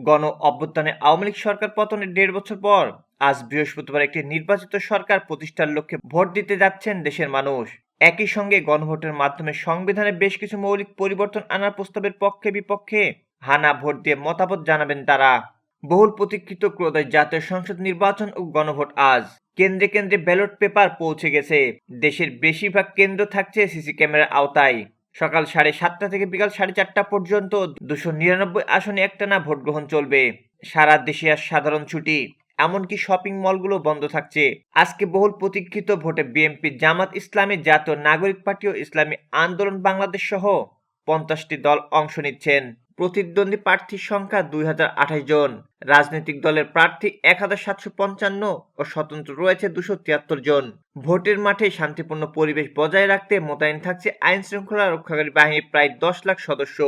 গণ অভ্যুত্থানে আওয়ামী লীগ সরকার পতনের ১.৫ বছর পর আজ বৃহস্পতিবার একটি নির্বাচিত সরকার প্রতিষ্ঠার লক্ষ্যে ভোট দিতে যাচ্ছেন দেশের মানুষ। একই সঙ্গে গণভোটের মাধ্যমে সংবিধানে বেশ কিছু মৌলিক পরিবর্তন আনার প্রস্তাবের পক্ষে বিপক্ষে হানা ভোট দিয়ে মতামত জানাবেন তারা। বহুল প্রতীক্ষিত ত্রয়োদশ জাতীয় সংসদ নির্বাচন ও গণভোট আজ। কেন্দ্রে কেন্দ্রে ব্যালট পেপার পৌঁছে গেছে। দেশের বেশিরভাগ কেন্দ্র থাকছে সিসি ক্যামেরার আওতায়। সকাল 7:30 থেকে বিকাল 4:30 পর্যন্ত 299 আসনে একটানা ভোট গ্রহণ চলবে। সারা দেশে আজ সাধারণ ছুটি, এমনকি শপিং মলগুলো বন্ধ থাকছে। আজকে বহুল প্রতীক্ষিত ভোটে বিএনপি, জামাত ইসলামী, জাতীয় নাগরিক পার্টি ও ইসলামী আন্দোলন বাংলাদেশ সহ 50টি দল অংশ নিচ্ছেন। প্রতিদ্বন্দ্বী প্রার্থীর সংখ্যা 2028 জন। রাজনৈতিক দলের প্রার্থী 1755 ও স্বতন্ত্র রয়েছে 273 জন। ভোটের মাঠে শান্তিপূর্ণ পরিবেশ বজায় রাখতে মোতায়েন থাকছে আইন শৃঙ্খলা রক্ষাকারী বাহিনীর প্রায় 10 লাখ সদস্য।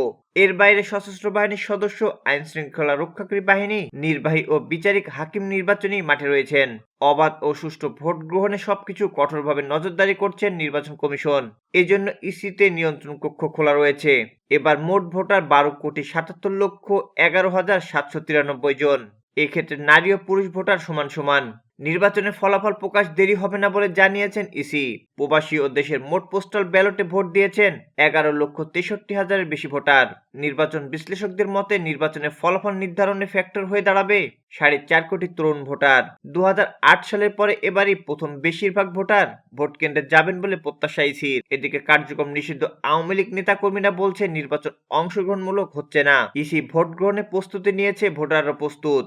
এর বাইরে সশস্ত্র বাহিনীর সদস্য, আইন শৃঙ্খলা রক্ষাকারী বাহিনী, নির্বাহী ও বিচারিক হাকিম নির্বাচনী মাঠে রয়েছেন। অবাধ ও সুষ্ঠু ভোট গ্রহণে সবকিছু কঠোরভাবে নজরদারি করছেন নির্বাচন কমিশন। এজন্য ইসিতে নিয়ন্ত্রণ কক্ষ খোলা রয়েছে। এবার মোট ভোটার 12,77,11,793 জন। এক্ষেত্রে নারী ও পুরুষ ভোটার সমান সমান। নির্বাচনের ফলাফল প্রকাশ দেরি হবে না বলে জানিয়েছেন ইসি। প্রবাসী ও দেশের মোট পোস্টাল ব্যালটে ভোট দিয়েছেন 11,63,000-এর বেশি ভোটার। নির্বাচন বিশ্লেষকদের মতে নির্বাচনের ফলাফল নির্ধারণে ফ্যাক্টর হয়ে দাঁড়াবে 4.5 কোটি তরুণ ভোটার। 2008 সালের পরে এবারই প্রথম বেশিরভাগ ভোটার ভোট কেন্দ্রে যাবেন বলে প্রত্যাশা ইসির। এদিকে কার্যক্রম নিষিদ্ধ আওয়ামী লীগ নেতাকর্মীরা বলছে নির্বাচন অংশগ্রহণমূলক হচ্ছে না। ইসি ভোট গ্রহণে প্রস্তুতি নিয়েছে, ভোটাররা প্রস্তুত।